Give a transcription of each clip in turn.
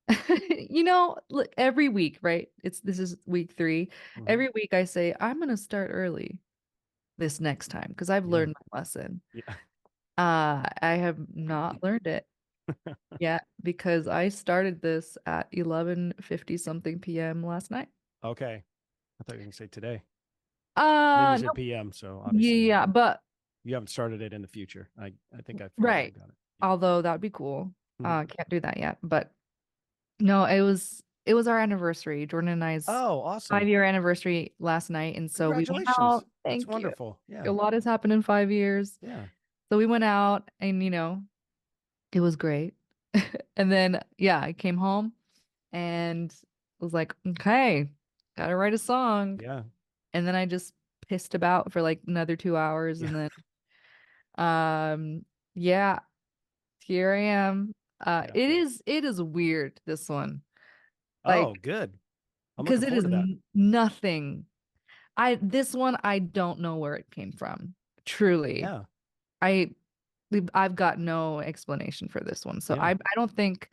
Look, every week, right? This is week 3. Hmm. Every week I say I'm gonna start early this next time because I've Yeah. learned my lesson. Yeah. I have not learned it yet because I started this at 11:50 something p.m. last night. Okay. I thought you were going to say today. And then you said No, PM, so obviously not. yeah, but You haven't started it in the future. I think I probably right. got it. Yeah. Although that'd be cool. Mhm. Can't do that yet. But no, it was our anniversary, Jordan and I's Oh, awesome. 5-year anniversary last night, and so we went Congratulations. out. That's Thank you. wonderful. A Yeah. lot has happened in 5 years. Yeah. So we went out and it was great. And then yeah, I came home and was like, okay, gotta write a song. Yeah. And then I just pissed about for like another 2 hours Yeah. and then yeah, here I am. Yeah. It is weird, this one. Oh, Like, good. I'm because looking it forward is to that. nothing. This one I don't know where it came from. Truly. Yeah. I I've got no explanation for this one. So I Yeah. I don't think,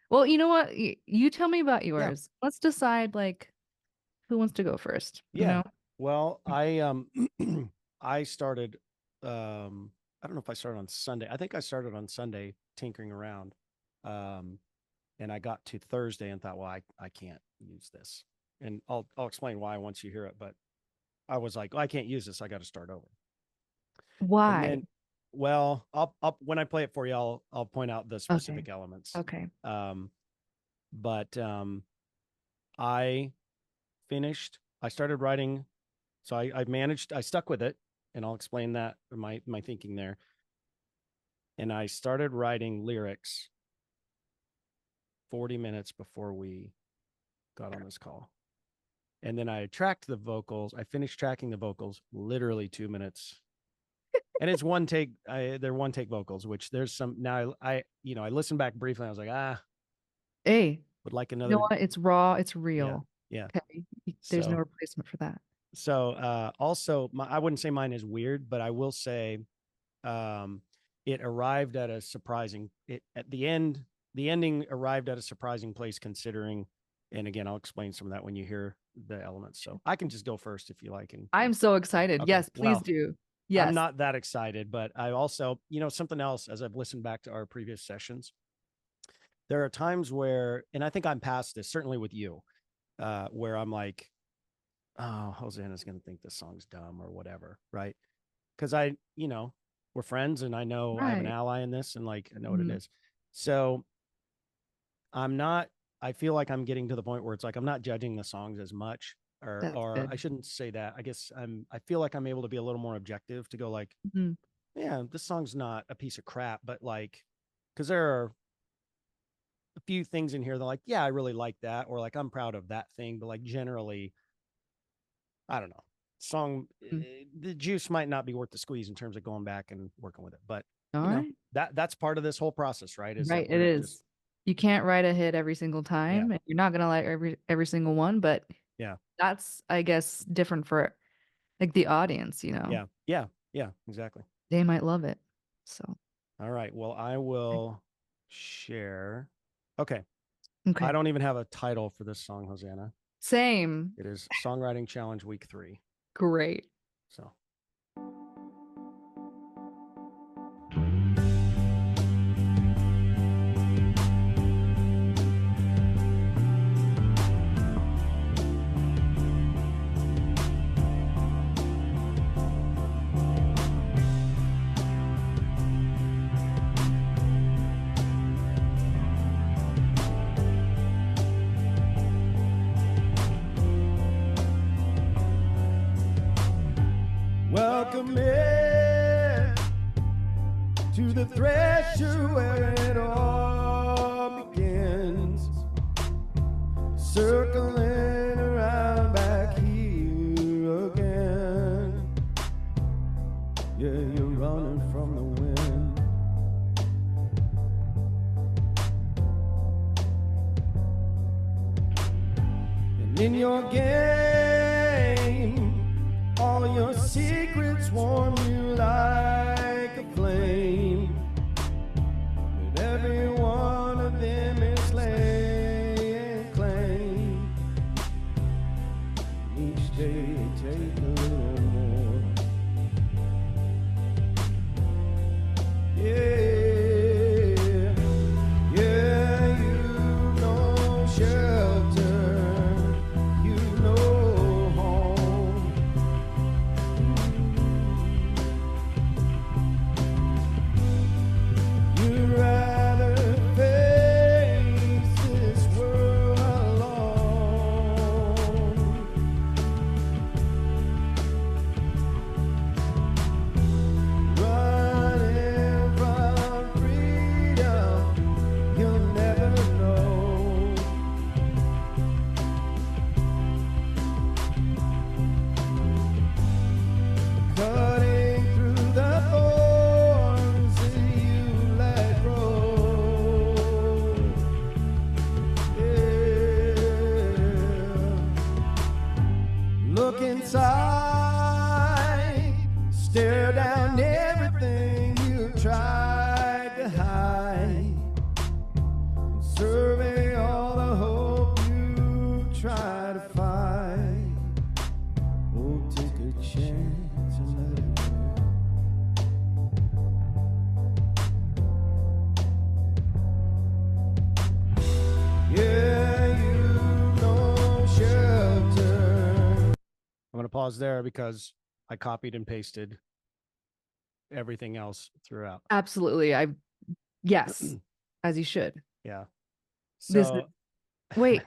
well, you know what? You tell me about Yeah. yours. Let's decide like who wants to go first, you Yeah. know? Well, I started I don't know if I started on Sunday. I think I started on Sunday tinkering around. Um and I got to Thursday and thought, well, I can't use this. And I'll explain why once you hear it, but I was like, well, I can't use this. I got to start over. And Why? then, well, I'll when I play it for you, I'll point out the Okay. specific elements. Okay. Um, but I finished. I started writing, so I managed. I stuck with it, and I'll explain that my thinking there. And I started writing lyrics 40 minutes before we got on this call. And then I tracked the vocals. I finished tracking the vocals literally 2 minutes, and it's one take. They're one take vocals, which there's some now. I listened back briefly. I was like, Hey, would like you know another. what? It's raw, it's Yeah, real. yeah. Okay. There's no So replacement for that. also, I wouldn't say mine is weird, but I will say, um, it arrived at a surprising. It at the end. The ending arrived at a surprising place, considering. And again, I'll explain some of that when you hear the elements. So I can just go first if you like. And I'm so excited. okay, Yes, please well, do. I'm Yes. not that excited, but I also, something else as I've listened back to our previous sessions, there are times where, and I think I'm past this, certainly with you, where I'm like, oh, Hosanna's going to think this song's dumb or whatever, right? Because we're friends and I know I have an Right. ally in this and like I know what it Mhm. is. So I'm not, I feel like I'm getting to the point where it's like I'm not judging the songs as much. Or, That's or I good. shouldn't say that. I guess I feel like I'm able to be a little more objective to go like, Mhm. yeah, this song's not a piece of crap, but like, because there are a few things in here that like, yeah, I really like that, or like I'm proud of that thing, but like generally, I don't know. Song, Mm. the juice might not be worth the squeeze in terms of going back and working with it, but All right. that's part of this whole process, right? Is that Right, it we're just is. You can't write a hit every single yeah, time, and you're not gonna like every single one, but yeah, that's, I guess, different for like the audience. yeah, yeah, yeah, exactly. They might love it. So, All right. Well, I will share. Okay. I okay. don't even have a title for this song, Hosanna. Same. It is Songwriting Challenge Week 3. Great. So welcome in to the thresher where it all begins, circling around back here again. Yeah, you're running from the wind. And in your game, all your secrets warm you like a flame. But every one of them is slain. pause there because I copied and pasted everything else throughout. Absolutely. Yes, as you should. Yeah. This is, So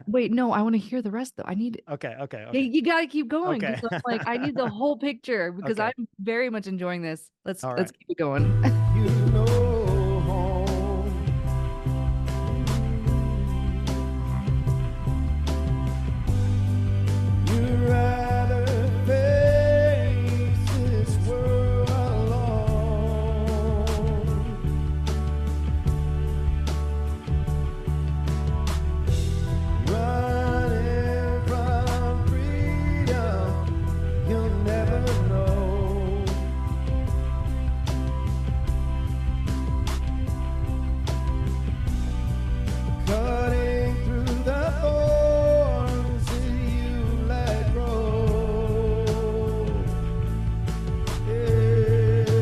wait, no, I want to hear the rest though. I need, okay, okay, yeah, okay. you got to keep going Okay. because I'm like, I need the whole picture because Okay. I'm very much enjoying this. All Let's right. keep it going. You know home. You'd rather face this world alone. Running from freedom, you'll never know. Cutting through the thorns that you let grow. Yeah.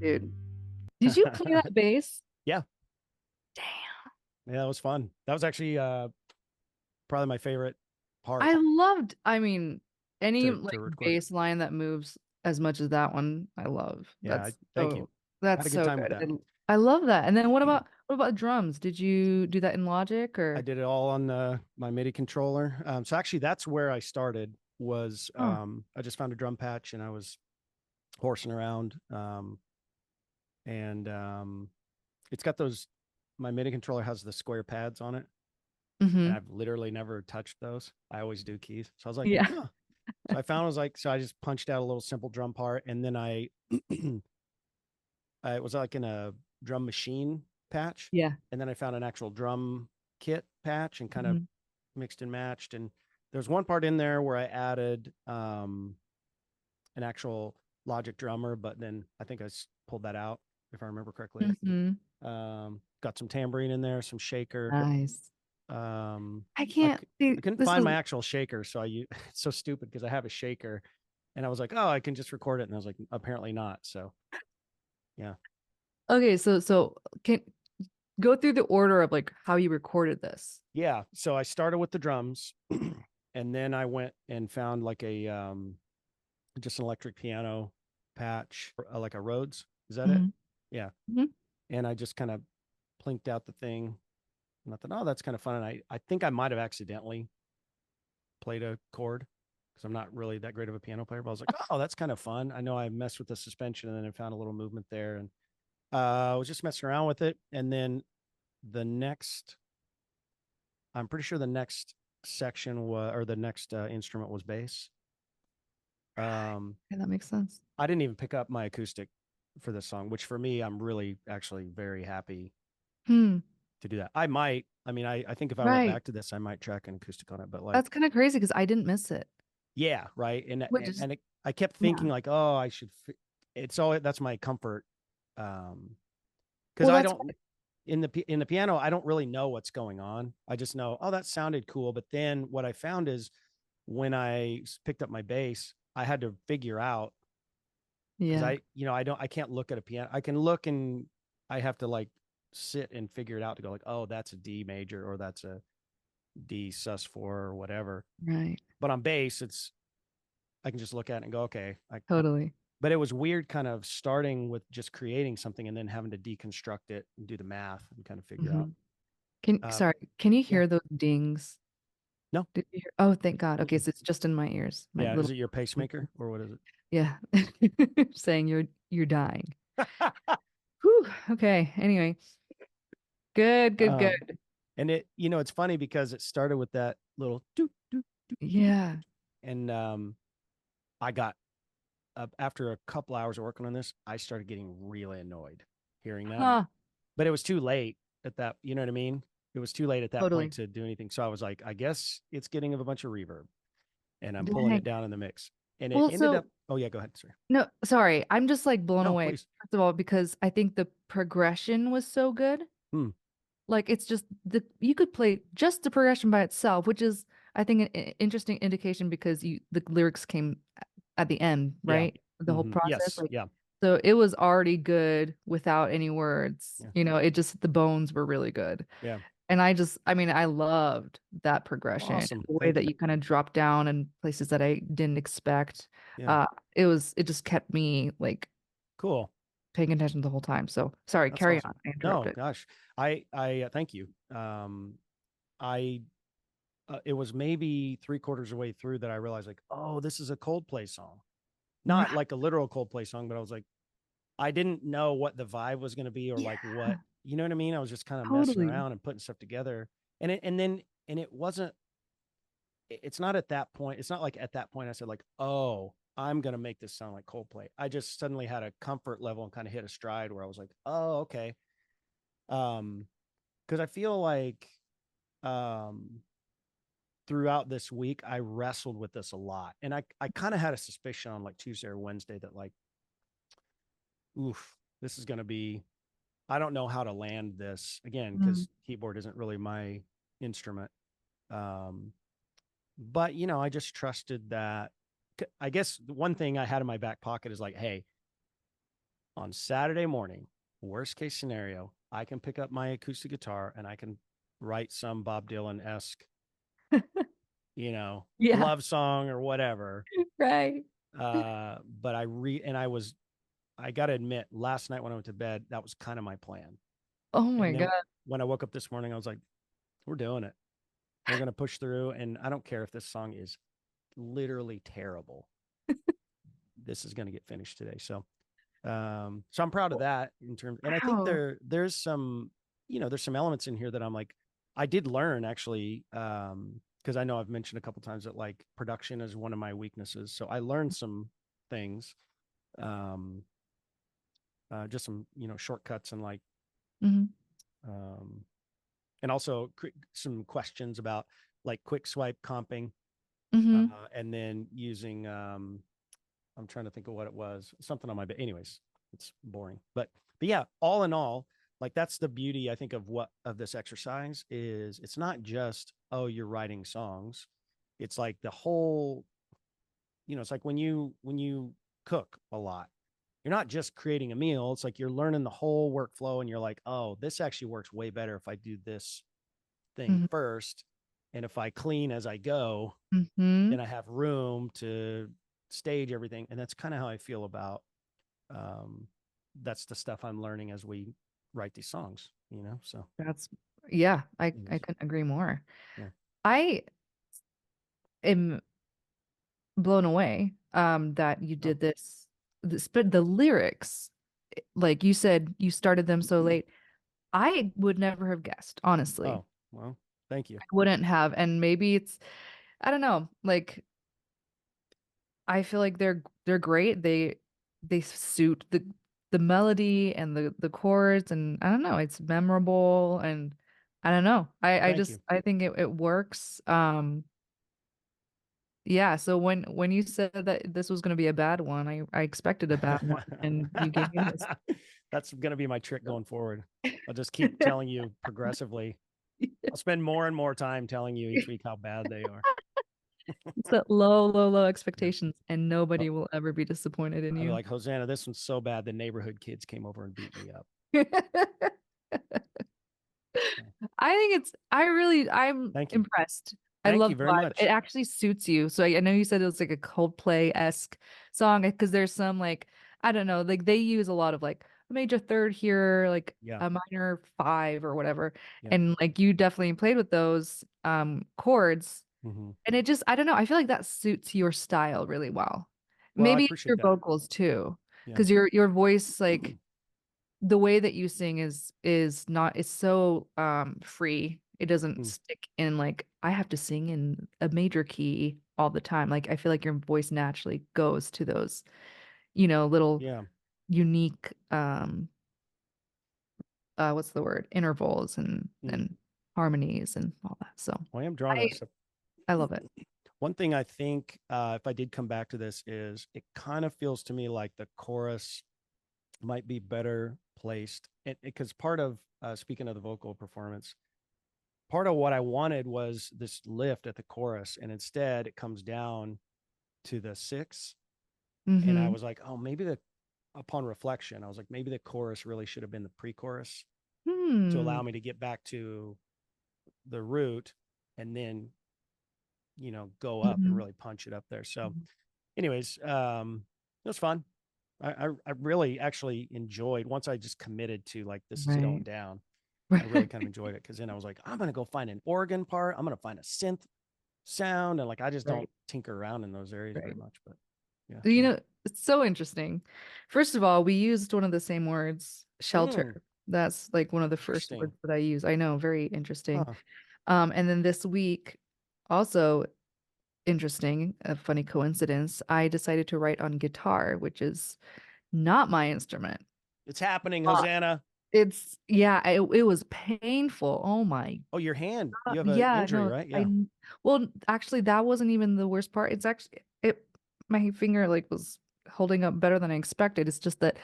Dude, did you play that bass? Yeah, Damn. yeah, that was fun. That was actually probably my favorite part I mean, any to like record. bass line that moves as much as that one, I love. Yeah, thank you. I had That's a good so time with good. that. I love that. And then what about drums? Did you do that in Logic I or? did it all on my MIDI controller. So actually, that's where I started. Was Oh. I just found a drum patch and I was horsing around, and it's got those. My MIDI controller has the square pads on it, and Hmm. I've literally never touched those. I always do keys, so I was like, Yeah. huh. So I found, I was like, so I just punched out a little simple drum part, and then it was like in a drum machine patch, Yeah. and then I found an actual drum kit patch and kind of Hmm. mixed and matched. And there's one part in there where I added an actual Logic drummer, but then I think I pulled that out if I remember correctly. Hmm. Got some tambourine in there, some shaker. Nice. Um, I I, can't see I couldn't this find is my actual shaker, so it's so stupid because I have a shaker, and I was like, oh, I can just record it, and I was like, apparently not. So yeah, okay, so can go through the order of like how you recorded this. yeah. So I started with the drums, and then I went and found like a just an electric piano patch, like a Rhodes. Is that it? Hmm. Yeah. Hmm. And I just kind of plinked out the thing, and I thought, oh, that's kind of fun. And I think I might have accidentally played a chord because I'm not really that great of a piano player, but I was like, oh, that's kind of fun. I know I messed with the suspension and then I found a little movement there, and I was just messing around with it. And then the next, I'm pretty sure the next section was, or the next instrument was bass. Okay, that makes sense. I didn't even pick up my acoustic for this song, which for me, I'm really actually very happy Hmm. to do that. I might, I mean, I think if I went Right. back to this, I might track an acoustic on it, but That's like, kind of crazy because I didn't miss it. yeah, right. Which is, I kept thinking yeah. like, oh, I should, it's all, that's my comfort. Cause Well, I that's don't, in the piano, I don't really know what's going on. I just know, oh, that sounded cool. But then what I found is when I picked up my bass, I had to figure out because yeah. I can't look at a piano. I can look and I have to like sit and figure it out to go like, oh, that's a D major or that's a D sus4 or whatever. Right. But on bass, I can just look at it and go, okay. Totally. But it was weird kind of starting with just creating something and then having to deconstruct it and do the math and kind of figure out. Hmm. Uh, Can you yeah. hear those dings? No. Did you hear? Oh, thank God. Okay, Mm-mm. so it's just in my ears. My Yeah. Is little, it your pacemaker or what is yeah. Saying you're dying. it? Whew. Okay. Anyway, good, good, um, good. and it's funny because it started with that little doot, doot, doot, doot, Yeah. and I got after a couple hours of working on this, I started getting really annoyed hearing that. Huh. But it was too late at that. You know what I mean? it was too late at that point Totally. to do anything. So I was like, I guess it's getting of a bunch of reverb, and I'm pulling it Dang. down in the mix. And it Well, ended up, so oh yeah, go ahead. Sorry. no, sorry. I'm just like blown No, away. please. First of all, because I think the progression was so good. Hmm. Like it's just the you could play just the progression by itself, which is I think an interesting indication because you the lyrics came at the end, Yeah. right? The whole process, Yes. like Yeah. so it was already good without any words. Yeah. It just the bones were really good. Yeah. And I mean, I loved that progression, Awesome. the way Thank that you. you kind of dropped down in places that I didn't expect. Yeah. Uh, it just kept me like Cool. paying attention the whole time. So sorry, That's carry awesome. on. I No, interrupted. gosh. I thank you. I it was maybe three-quarters of the way through that I realized like, oh, this is a Coldplay song. Not Right. like a literal Coldplay song, but I was like, I didn't know what the vibe was going to be or Yeah, like what, you know what I mean? I was just kind of messing totally. around and putting stuff together. And it wasn't, it's not at that point. It's not like at that point I said like, oh, I'm going to make this sound like Coldplay. I just suddenly had a comfort level and kind of hit a stride where I was like, oh, okay. Um, cause I feel like, um, throughout this week, I wrestled with this a lot. And I kind of had a suspicion on like Tuesday or Wednesday that like, oof, this is going to be, I don't know how to land this again, Mm, because keyboard isn't really my instrument. Um, but you know, I just trusted that. I guess the one thing I had in my back pocket is like, hey, on Saturday morning, worst case scenario, I can pick up my acoustic guitar and I can write some Bob Dylan esque, you know, yeah, love song or whatever. right. But I got to admit, last night when I went to bed, that was kind of my plan. Oh And my then God. when I woke up this morning, I was like, we're doing it. We're going to push through. And I don't care if this song is literally terrible. This is going to get finished today. So I'm proud of that in terms, and I think Wow. there's some, you know, there's some elements in here that I'm like, I did learn actually, because I know I've mentioned a couple times that like production is one of my weaknesses. So I learned some things, um, just some, you know, shortcuts and like, Hmm. um, and also some questions about like quick swipe comping, Hmm. and then using, I'm trying to think of what it was, something on my bed. Anyways, it's boring, but yeah, all in all, like that's the beauty I think of what of this exercise is. It's not just, oh, you're writing songs. It's like the whole, you know, it's like when you cook a lot, you're not just creating a meal. It's like you're learning the whole workflow and you're like, oh, this actually works way better if I do this thing Hmm. first. And if I clean as I go, Hmm. then I have room to stage everything. And that's kind of how I feel about, um, that's the stuff I'm learning as we write these songs, you know? So, That's yeah, I anyways, couldn't agree more. yeah. I am blown away that you Oh, did this but the lyrics like you said you started them so late. I would never have guessed, honestly. oh, well, thank you. I wouldn't have. And maybe it's I don't know, like I feel like they're great. They suit the melody and the chords and I don't know, it's memorable and I don't know. I Thank just you. I think it works. Yeah, so when you said that this was going to be a bad one, I expected a bad one and you gave me this. That's going to be my trick going forward. I'll just keep telling you progressively. I'll spend more and more time telling you each week how bad they are. It's that low Yeah. expectations and Oh, nobody will ever be disappointed in I'll be you. like, Hosanna, this one's so bad. The neighborhood kids came over and beat me up. So, I think I'm thank you. impressed. I Thank love you the very vibe. It much. actually suits you. So I know you said it was like a Coldplay-esque song because there's some like I don't know, like they use a lot of like a major third here, like Yeah. a minor five or whatever. Yeah. And like you definitely played with those chords. Hmm. And it just I don't know, I feel like that suits your style really well. Well, I Maybe appreciate your that. vocals too. Yeah. Because your voice like the way that you sing is not it's so free. It doesn't Mm. stick in like I have to sing in a major key all the time. Like I feel like your voice naturally goes to those, little Yeah. unique what's the word? Intervals Mm. and harmonies and all that. So I am drawn to I that stuff. I love it. One thing I think, if I did come back to this, is it kind of feels to me like the chorus might be better placed, because part of, speaking of the vocal performance, part of what I wanted was this lift at the chorus, and instead it comes down to the six. And I Mm-hmm. was like, oh, maybe upon reflection, I was like, maybe the chorus really should have been the pre-chorus to Hmm. allow me to get back to the root, and then, go up and Mm-hmm. really punch it up there. So anyways, it was fun. I really actually enjoyed, once I just committed to like, this is going Right. down. I really Right. kind of enjoyed it, because then I was like, I'm gonna go find an organ part. I'm gonna find a synth sound, and like, I just don't Right. tinker around in those areas very Right. much. But yeah, You neat. know, it's so interesting. First of all, we used one of the same words, Mm, shelter. That's like one of the first interesting. words that I use. I know, very interesting. Huh. And then this week, also interesting, a funny coincidence, I decided to write on guitar, which is not my instrument. It's happening, Uh, Hosanna. it's yeah, it was painful. Oh my Oh, your hand. You have an yeah, injury, no, right? Yeah. well, actually, that wasn't even the worst part. It's actually my finger like was holding up better than I expected. It's just that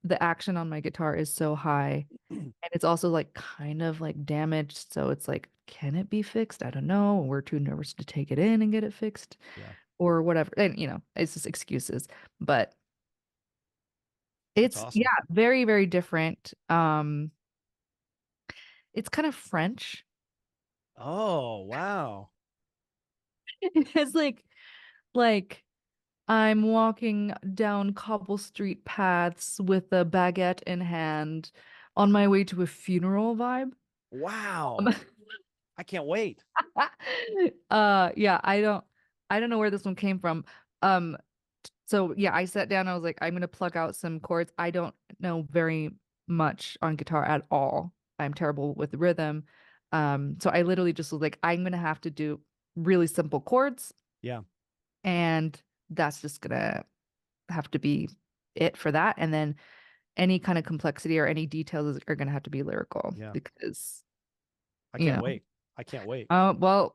the action on my guitar is so high, and it's also like kind of like damaged. So it's like, can it be fixed? I don't know. We're too nervous to take it in and get it fixed Yeah. or whatever. And it's just excuses. But That's it's yeah, awesome. very, very different. It's kind of French. Oh, wow. It's like I'm walking down cobble street paths with a baguette in hand on my way to a funeral vibe. Wow. I can't wait. Yeah, I don't know where this one came from. Um so yeah, I sat down, I was like, I'm gonna plug out some chords. I don't know very much on guitar at all. I'm terrible with rhythm. So I literally just was like, I'm gonna have to do really simple chords, Yeah. and that's just gonna have to be it for that. And then any kind of complexity or any details are going to have to be lyrical Yeah. because, I you can't know, wait. I can't wait. well,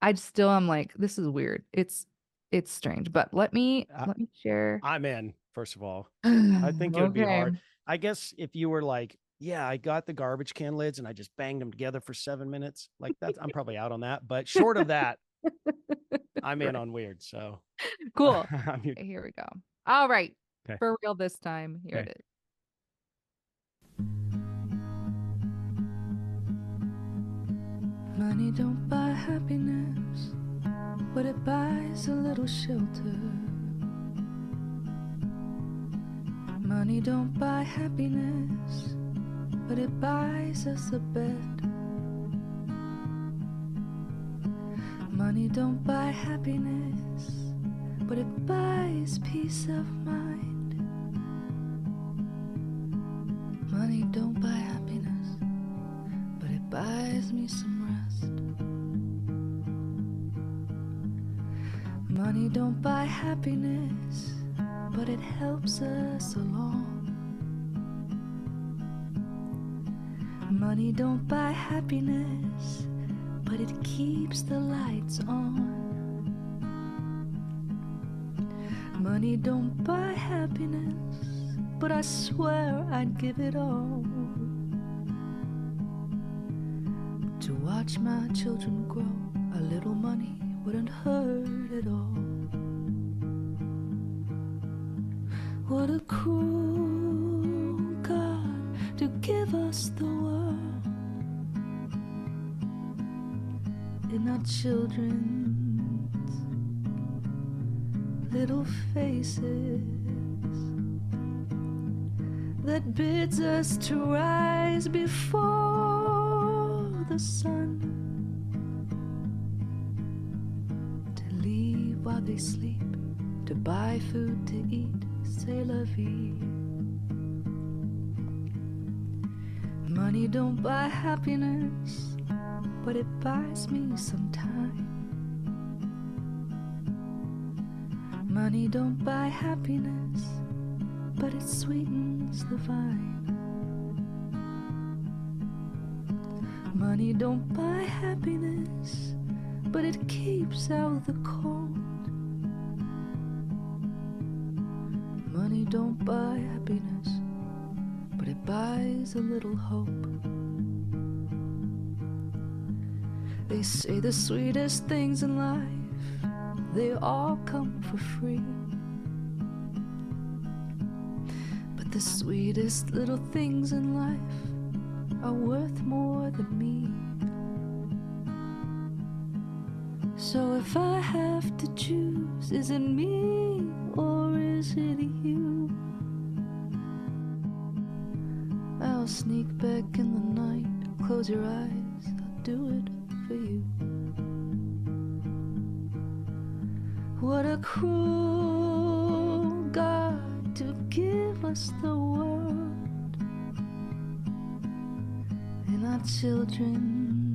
I still am like, this is weird. It's strange, but I, let me share. I'm in, first of all. I think it would be Okay. hard. I guess if you were like, yeah, I got the garbage can lids and I just banged them together for 7 minutes, like, I'm probably out on that. But short of that, I'm in Right. on weird. So Cool. I'm Here we go. All right. okay. For real this time. Here it Okay. is. Money don't buy happiness, but it buys a little shelter. Money don't buy happiness, but it buys us a bed. Money don't buy happiness, but it buys peace of mind. Money don't buy happiness, but it buys me some rest. Money don't buy happiness, but it helps us along. Money don't buy happiness, but it keeps the lights on. Money don't buy happiness, but I swear I'd give it all to watch my children grow. A little money wouldn't hurt at all. What a cruel God to give us the world in our children's little faces, that bids us to rise before the sun, to leave while they sleep, to buy food to eat. C'est la vie. Money don't buy happiness, but it buys me some time. Money don't buy happiness, but it sweetens the vine. Money don't buy happiness, but it keeps out the cold. Money don't buy happiness, but it buys a little hope. They say the sweetest things in life, they all come for free. But the sweetest little things in life are worth more than me. So if I have to choose, is it me or is it you? I'll sneak back in the night, close your eyes, I'll do it for you. What a cruel God to give us the world and our children's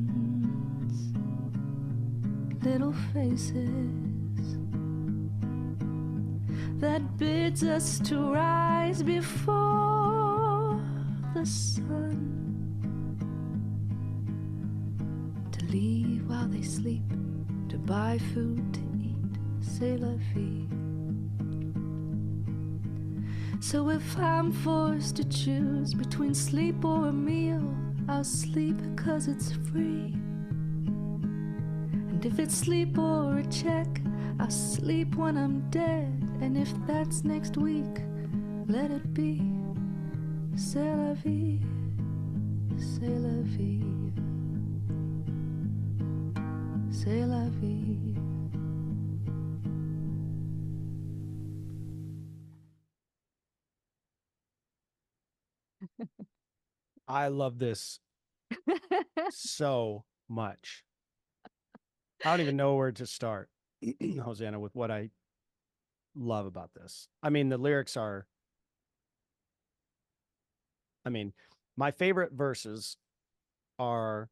little faces that bids us to rise before the sun, to leave while they sleep, to buy food to eat, c'est la vie. So if I'm forced to choose between sleep or a meal, I'll sleep 'cause it's free. And if it's sleep or a check, I'll sleep when I'm dead. And if that's next week, let it be. C'est la vie, c'est la vie, c'est la vie. I love this so much. I don't even know where to start, Hosanna, with what I love about this. I mean, the lyrics are, I mean, my favorite verses are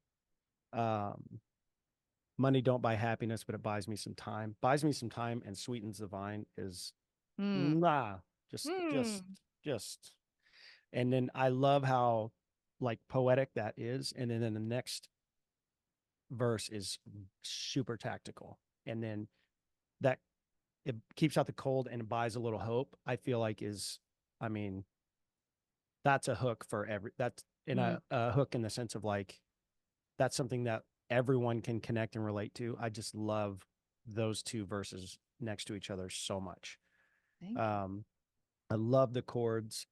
money don't buy happiness, but it buys me some time. Buys me some time and sweetens the vine is Hmm. nah, just just Hmm. just and then I love how like poetic that is. And then the next verse is super tactical. And then that it keeps out the cold and buys a little hope, I feel like is, I mean, that's a hook for that's in Hmm. a hook in the sense of like, that's something that everyone can connect and relate to. I just love those two verses next to each other so much. Thank you. Um, I love the chords,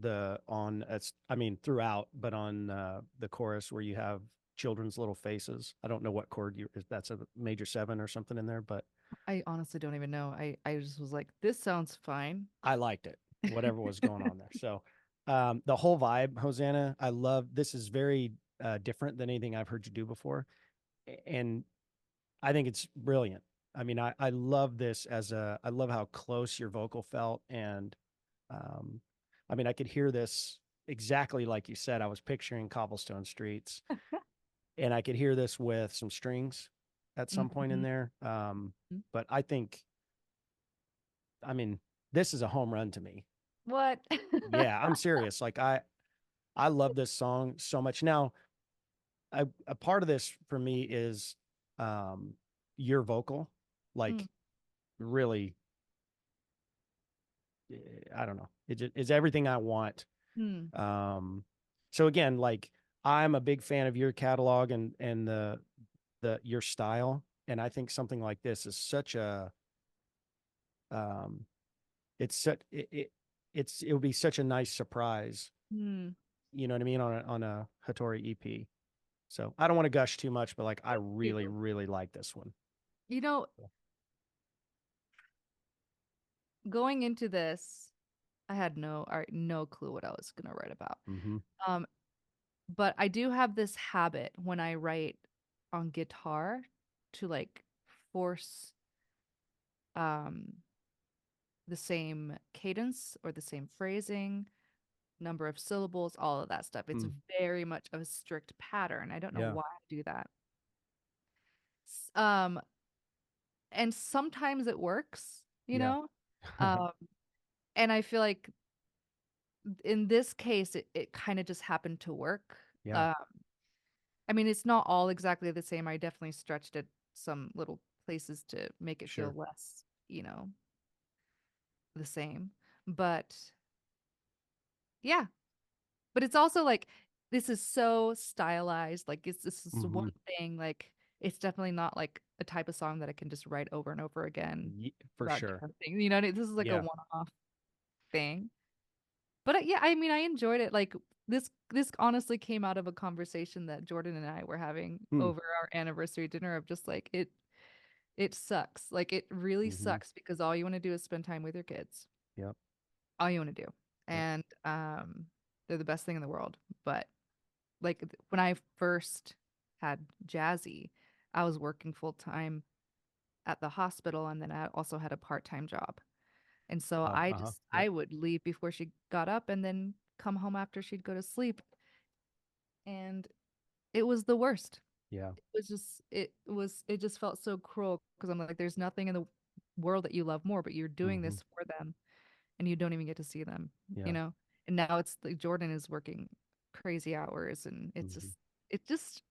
the on it's I mean throughout, but on the chorus where you have children's little faces. I don't know what chord you if that's a major seven or something in there, but I honestly don't even know. I just was like, this sounds fine. I liked it, whatever was going on there. So the whole vibe, Hosanna, I love. This is very different than anything I've heard you do before, and I think it's brilliant. I mean, I love this as a. I love how close your vocal felt, and um, I mean, I could hear this exactly like you said. I was picturing cobblestone streets, and I could hear this with some strings at some point in Mhm. there. But I think, I mean, this is a home run to me. What? Yeah, I'm serious. Like I love this song so much. Now, a part of this for me is um your vocal, Mm, like really, I don't know. It just is everything I want. mm, So again, like I'm a big fan of your catalog and the your style, and I think something like this is such a um it's such it would be such a nice surprise. mm. You know what I mean, on a Hatori EP. So I don't want to gush too much, but like I Thank really, you. really like this one. You know, going into this, I had no clue what I was gonna write about. Mm-hmm. Um, but I do have this habit when I write on guitar to like force um the same cadence or the same phrasing, number of syllables, all of that stuff. It's Mm. very much of a strict pattern. I don't know Yeah. why I do that. S- Um, and sometimes it works, you Yeah. know? Um, and I feel like in this case, it kind of just happened to work. Yeah. I mean, it's not all exactly the same. I definitely stretched it some little places to make it feel Sure. less, the same. But yeah, but it's also like this is so stylized. Like this is one Hmm. thing. Like it's definitely not like a type of song that I can just write over and over again For about sure. different things. This is like a Yeah. one-off thing. But yeah, I mean, I enjoyed it. Like this honestly came out of a conversation that Jordan and I were having Hmm. over our anniversary dinner of just like it sucks. Like it really Hmm. sucks because all you want to do is spend time with your kids. Yep. All you want to do. Yep. And they're the best thing in the world. But like when I first had Jazzy, I was working full time at the hospital and then I also had a part-time job. And so Oh, uh-huh. Yep. I would leave before she got up and then come home after she'd go to sleep. And it was the worst. Yeah. It just felt so cruel because I'm like, there's nothing in the world that you love more, but you're doing Hmm. this for them and you don't even get to see them, you Yeah. know? And now it's like Jordan is working crazy hours and Hmm. it just,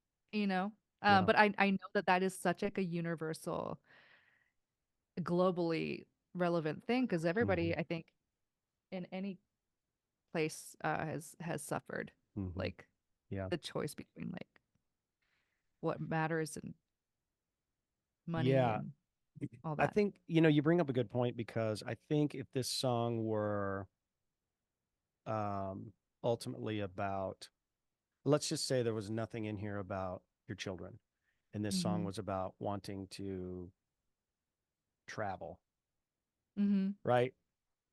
Yeah. but I know that that is such like a universal, globally relevant thing because Hmm. everybody, I think, in any place has suffered Hmm. like Yeah. the choice between like what matters and money Yeah. and all I that. think, you bring up a good point because I think if this song were um ultimately about, let's just say there was nothing in here about your children, and this song Hmm. was about wanting to travel, Hmm. right?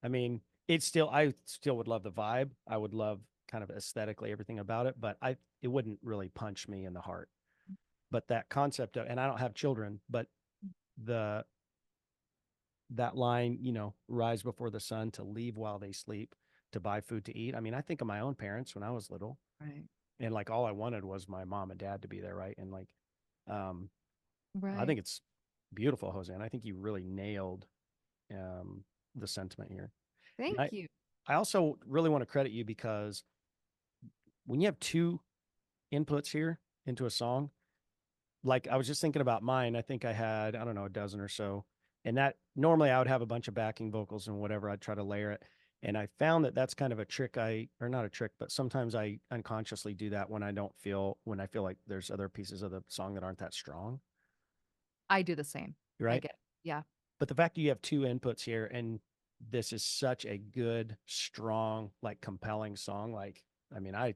I mean, I still would love the vibe. I would love kind of aesthetically everything about it, but it wouldn't really punch me in the heart. But that concept of, and I don't have children, but the that line, rise before the sun, to leave while they sleep, to buy food to eat. I mean, I think of my own parents when I was little, Right. and like all I wanted was my mom and dad to be there, right? And like, um, I Right. think it's beautiful, Jose, and I think you really nailed um the sentiment here. And Thank you. I also really want to credit you because when you have two inputs here into a song, like I was just thinking about mine. I think I had, I don't know, a dozen or so. And that normally I would have a bunch of backing vocals and whatever. I'd try to layer it. And I found that that's kind of a trick or not a trick, but sometimes I unconsciously do that when I feel like there's other pieces of the song that aren't that strong. I do the same. I Right. get. Yeah. But the fact that you have two inputs here and this is such a good, strong, like compelling song. Like, I mean, I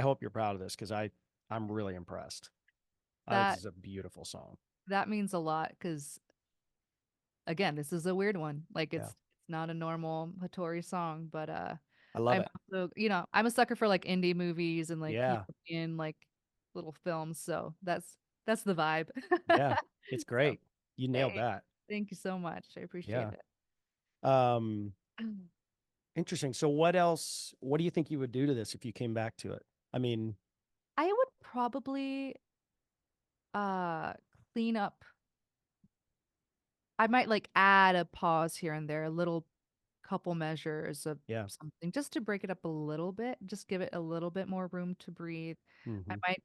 hope you're proud of this because I'm really impressed. I think this That is a beautiful song. that means a lot because again, this is a weird one. Like Yeah. it's not a normal Hattori song, but I love I'm it. also, I'm a sucker for like indie movies and like Yeah. European like little films, so that's the vibe. Yeah. It's So, great. You nailed hey, that. thank you so much. I appreciate Yeah. it. Um, Interesting. So what do you think you would do to this if you came back to it? I mean, I would probably uh clean up. I might like add a pause here and there, a little couple measures of yeah. something just to break it up a little bit, just give it a little bit more room to breathe. I Hmm. might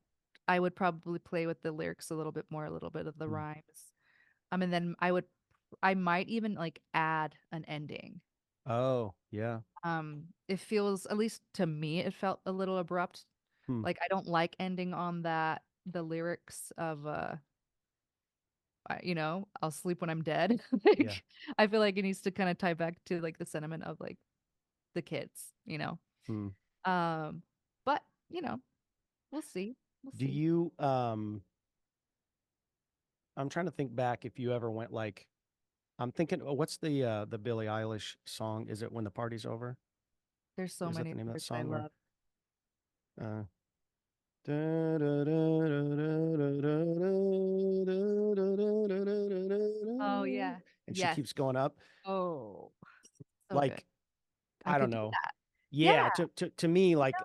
I would probably play with the lyrics a little bit more, a little bit of the rhymes. And then I might even like add an ending. Oh, yeah. It feels, at least to me, it felt a little abrupt. Hmm. Like I don't like ending on that, the lyrics of I'll sleep when I'm dead. Yeah. Like I feel like it needs to kind of tie back to like the sentiment of like the kids. Hmm. Um, but we'll see. We'll Do see. you I'm trying to think back if you ever went like, I'm thinking, oh, what's the Billie Eilish song? Is it When the Party's Over? There's so Is that many the of name of that hers I song? Or love. uh Oh yeah. and she Yes. keeps going up. Oh, so good. Like, I I don't could do know. that. Yeah, Yeah. to me, like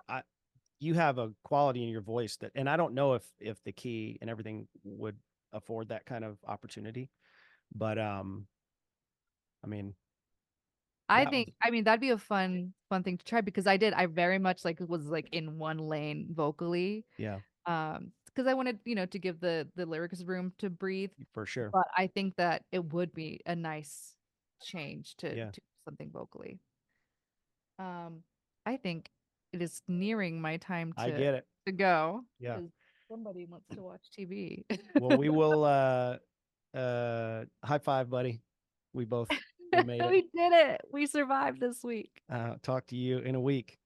you have a quality in your voice that, and I don't know if the key and everything would afford that kind of opportunity, but I mean, That was I mean, that'd be a fun thing to try because I very much like was like in one lane vocally. yeah, Because I wanted, to give the lyrics room to breathe. for sure. But I think that it would be a nice change Yeah, to something vocally. Um, I think it is nearing my time I get it. to go Yeah. because somebody wants to watch TV. Well, we will high five, buddy. We made it. We did it. We survived this week. Talk to you in a week.